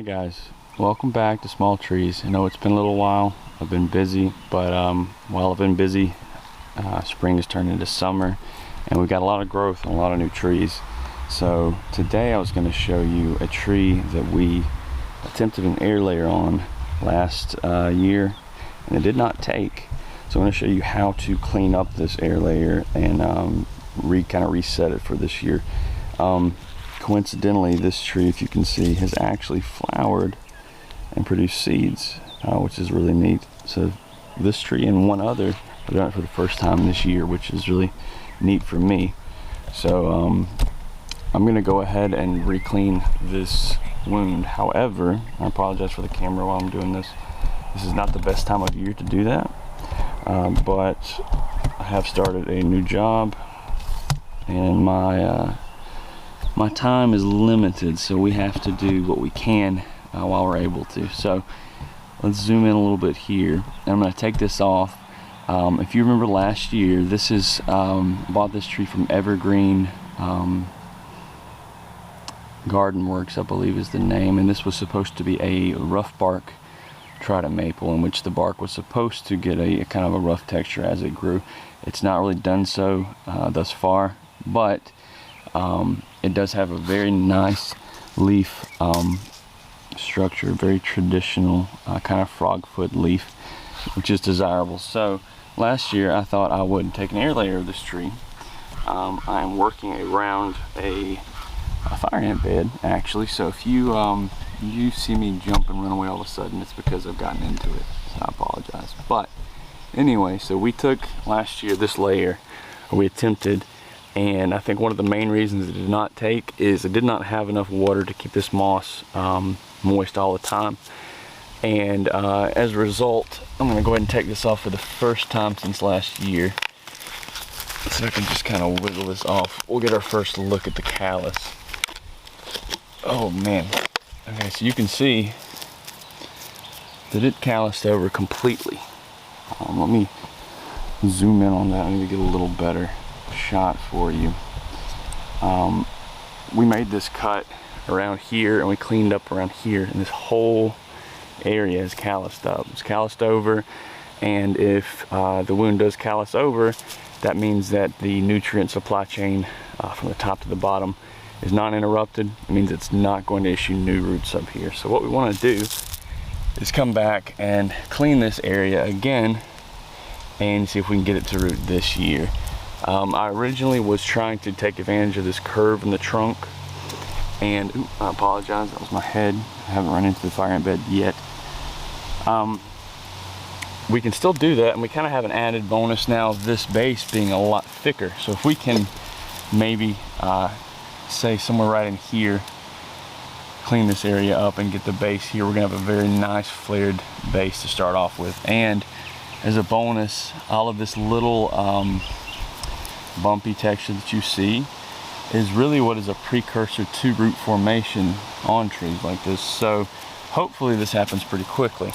Guys, welcome back to Small Trees. I know it's been a little while. I've been busy, but while I've been busy, spring has turned into summer and we've got a lot of growth and a lot of new trees. So today I was going to show you a tree that we attempted an air layer on last year and it did not take. So I'm going to show you how to clean up this air layer and kind of reset it for this year. Coincidentally, this tree, if you can see, has actually flowered and produced seeds, which is really neat. So this tree and one other have done it for the first time this year, which is really neat for me. So I'm going to go ahead and re-clean this wound. However, I apologize for the camera while I'm doing this. This is not the best time of year to do that, but I have started a new job and my time is limited, so we have to do what we can while we're able to. So let's zoom in a little bit here. I'm going to take this off. If you remember last year, this is bought this tree from Evergreen Gardenworks, I believe is the name, and this was supposed to be a rough bark Trident Maple, in which the bark was supposed to get a kind of a rough texture as it grew. It's not really done so thus far, but it does have a very nice leaf structure, very traditional kind of frog foot leaf, which is desirable. So last year I thought I would take an air layer of this tree. I'm working around a fire ant bed actually, so if you you see me jump and run away all of a sudden, it's because I've gotten into it, so I apologize. But anyway, so we took last year this layer, or we attempted, and I think one of the main reasons it did not take is it did not have enough water to keep this moss moist all the time. And as a result, I'm going to go ahead and take this off for the first time since last year. So I can just kind of wiggle this off. We'll get our first look at the callus. Oh man. Okay, so you can see that it calloused over completely. Let me zoom in on that. I need to get a little better shot for you. We made this cut around here and we cleaned up around here, and this whole area is calloused up. It's calloused over, and if the wound does callus over, that means that the nutrient supply chain from the top to the bottom is not interrupted. It means it's not going to issue new roots up here. So what we want to do is come back and clean this area again and see if we can get it to root this year. I originally was trying to take advantage of this curve in the trunk, and I apologize, that was my head. I haven't run into the fire ant bed yet. We can still do that, and we kind of have an added bonus now of this base being a lot thicker. So if we can maybe say somewhere right in here, clean this area up and get the base here, we're gonna have a very nice flared base to start off with. And as a bonus, all of this little bumpy texture that you see is really what is a precursor to root formation on trees like this. So hopefully this happens pretty quickly.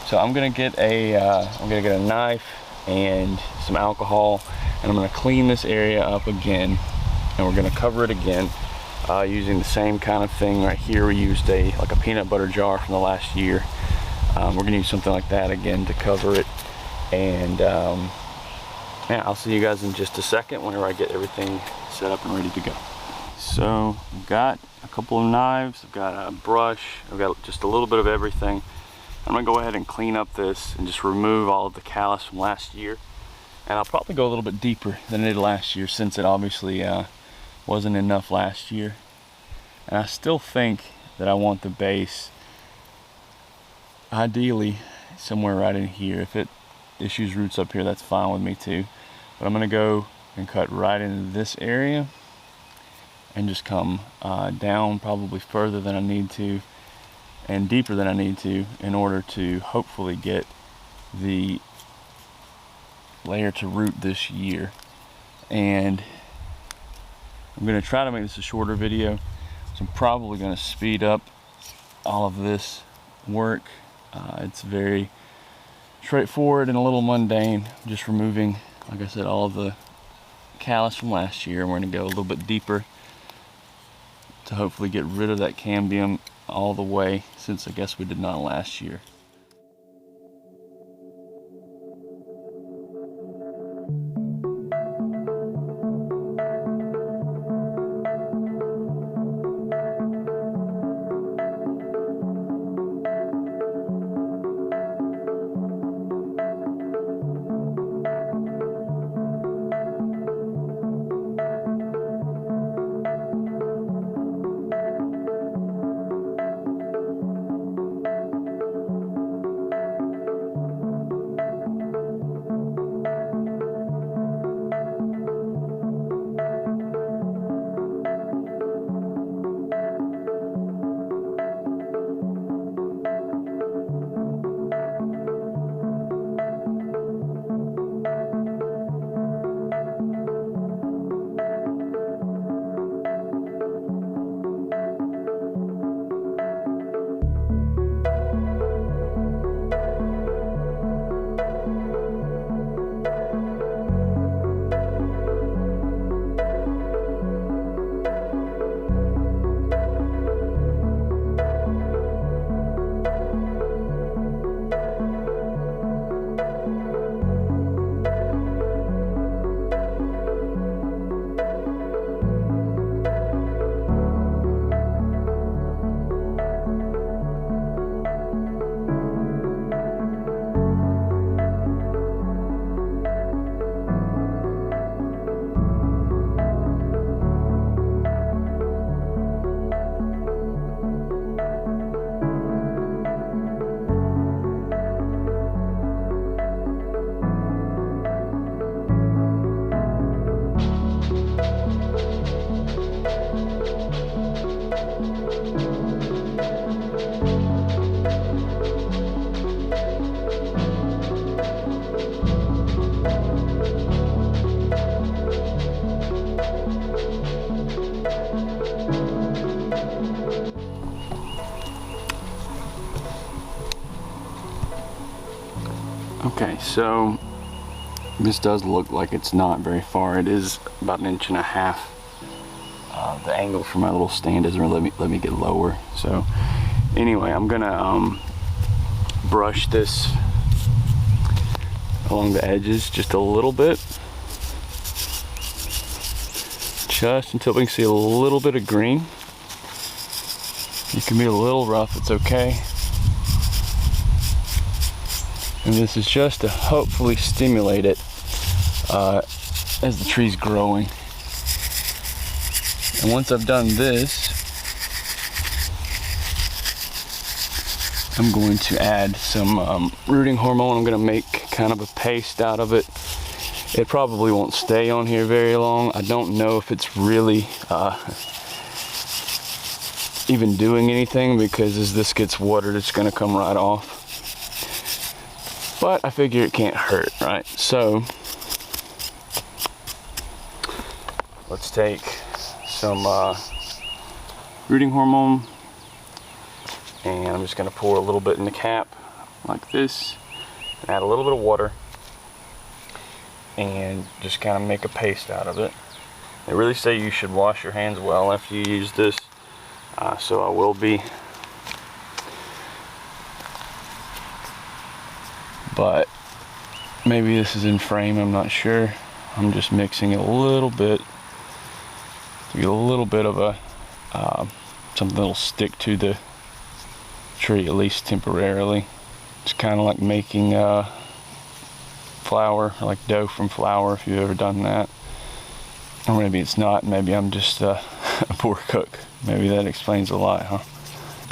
So I'm gonna get a knife and some alcohol, and I'm gonna clean this area up again, and we're gonna cover it again using the same kind of thing right here. We used like a peanut butter jar from the last year. We're gonna use something like that again to cover it, and yeah, I'll see you guys in just a second whenever I get everything set up and ready to go. So I've got a couple of knives, I've got a brush, I've got just a little bit of everything. I'm gonna go ahead and clean up this and just remove all of the callus from last year. And I'll probably go a little bit deeper than I did last year, since it obviously wasn't enough last year. And I still think that I want the base ideally somewhere right in here. If it issues roots up here, that's fine with me too. But I'm gonna go and cut right into this area and just come down probably further than I need to and deeper than I need to, in order to hopefully get the layer to root this year. And I'm going to try to make this a shorter video, so I'm probably going to speed up all of this work. It's very straightforward and a little mundane, just removing, like I said, all of the callus from last year. And we're going to go a little bit deeper to hopefully get rid of that cambium all the way, since I guess we did not last year. Okay, so this does look like it's not very far. It is about 1.5 inches. The angle for my little stand doesn't really let me get lower. So anyway, I'm gonna brush this along the edges just a little bit, just until we can see a little bit of green. You can be a little rough, it's okay. And this is just to hopefully stimulate it as the tree's growing. And once I've done this, I'm going to add some rooting hormone. I'm going to make kind of a paste out of it. It probably won't stay on here very long. I don't know if it's really even doing anything, because as this gets watered, it's going to come right off. But I figure it can't hurt, right? So let's take some rooting hormone, and I'm just going to pour a little bit in the cap like this, and add a little bit of water, and just kind of make a paste out of it. They really say you should wash your hands well after you use this, so I will be. But maybe this is in frame, I'm not sure. I'm just mixing it a little bit to get a little bit of a something that'll stick to the tree, at least temporarily. It's kind of like making flour, or like dough from flour, if you've ever done that. Or maybe it's not, maybe I'm just a poor cook. Maybe that explains a lot, huh?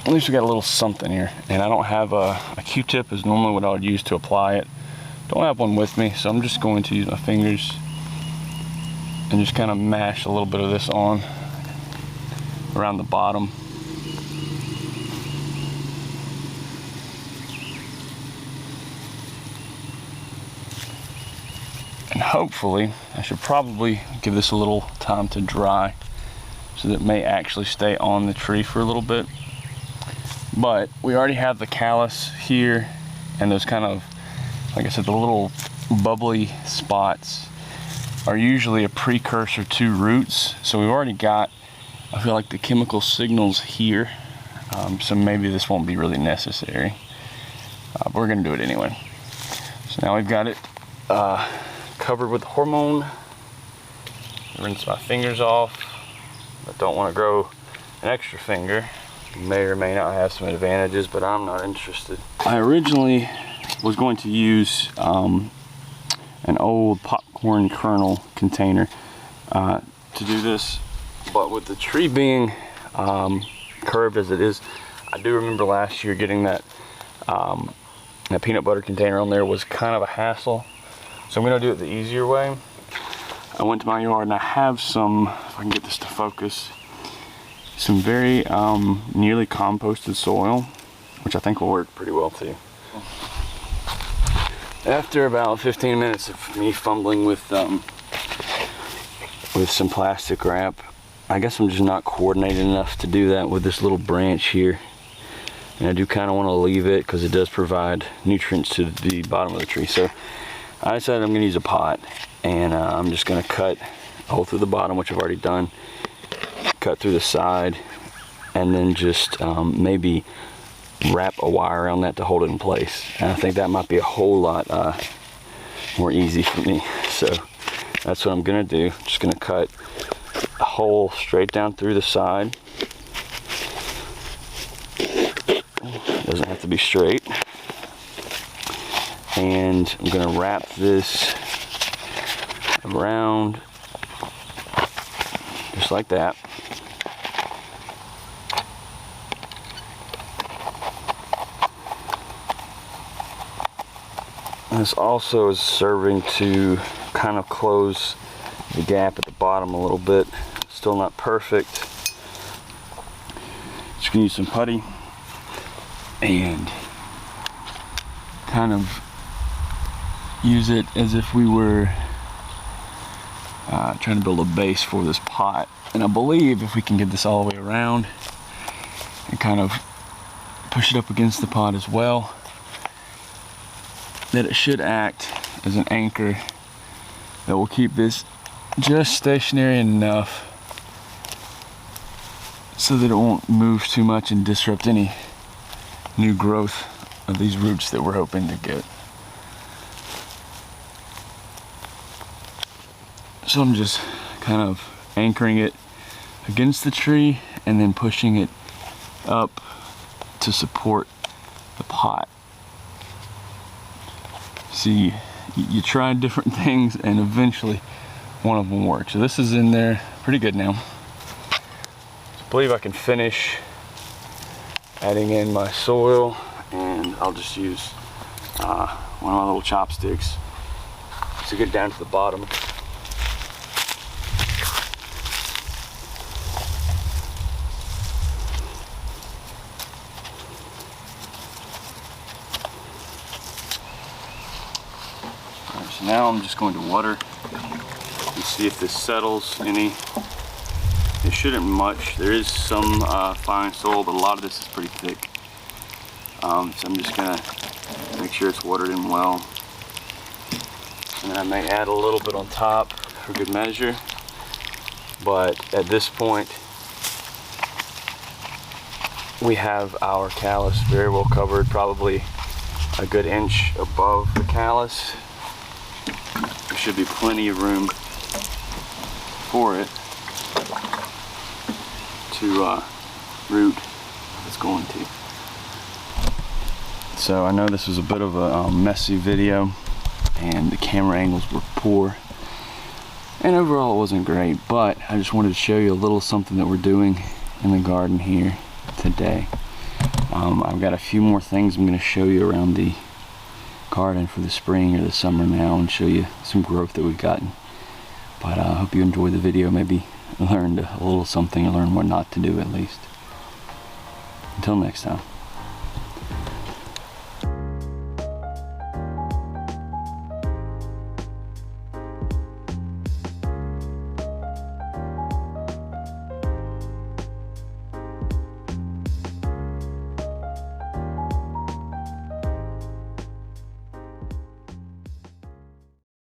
At least we got a little something here. And I don't have a Q-tip is normally what I would use to apply it. Don't have one with me, so I'm just going to use my fingers and just kind of mash a little bit of this on around the bottom. And hopefully, I should probably give this a little time to dry so that it may actually stay on the tree for a little bit. But we already have the callus here, and those kind of, like I said, the little bubbly spots are usually a precursor to roots. So we've already got, I feel like, the chemical signals here. so maybe this won't be really necessary, but we're gonna do it anyway. So now we've got it covered with hormone. Rinse my fingers off. I don't want to grow an extra finger. May or may not have some advantages, but I'm not interested. I originally was going to use an old popcorn kernel container to do this, but with the tree being curved as it is, I do remember last year getting that that peanut butter container on there was kind of a hassle. So I'm gonna do it the easier way. I went to my yard and I have some, if I can get this to focus, some very nearly composted soil, which I think will work pretty well too. After about 15 minutes of me fumbling with some plastic wrap, I guess I'm just not coordinated enough to do that with this little branch here. And I do kind of want to leave it because it does provide nutrients to the bottom of the tree. So I decided I'm going to use a pot, and I'm just going to cut a hole through the bottom, which I've already done, cut through the side, and then just maybe wrap a wire around that to hold it in place. And I think that might be a whole lot more easy for me. So that's what I'm going to do. Just going to cut a hole straight down through the side. Doesn't have to be straight. And I'm going to wrap this around just like that. And this also is serving to kind of close the gap at the bottom a little bit. Still not perfect. Just gonna use some putty and kind of use it as if we were trying to build a base for this pot. And I believe if we can get this all the way around and kind of push it up against the pot as well, that it should act as an anchor that will keep this just stationary enough so that it won't move too much and disrupt any new growth of these roots that we're hoping to get. So I'm just kind of anchoring it against the tree and then pushing it up to support the pot. See, you try different things and eventually one of them works. So this is in there pretty good now. So I believe I can finish adding in my soil, and I'll just use one of my little chopsticks to get down to the bottom. Alright, so now I'm just going to water and see if this settles any. It shouldn't much. There is some fine soil, but a lot of this is pretty thick. So I'm just gonna make sure it's watered in well. And then I may add a little bit on top for good measure. But at this point, we have our callus very well covered, probably a good inch above the callus. There should be plenty of room for it to root if it's going to. So I know this was a bit of a messy video and the camera angles were poor and overall it wasn't great, but I just wanted to show you a little something that we're doing in the garden here today. I've got a few more things I'm going to show you around the garden for the spring or the summer now and show you some growth that we've gotten. But I hope you enjoyed the video, maybe learned a little something, or learn what not to do at least. Until next time.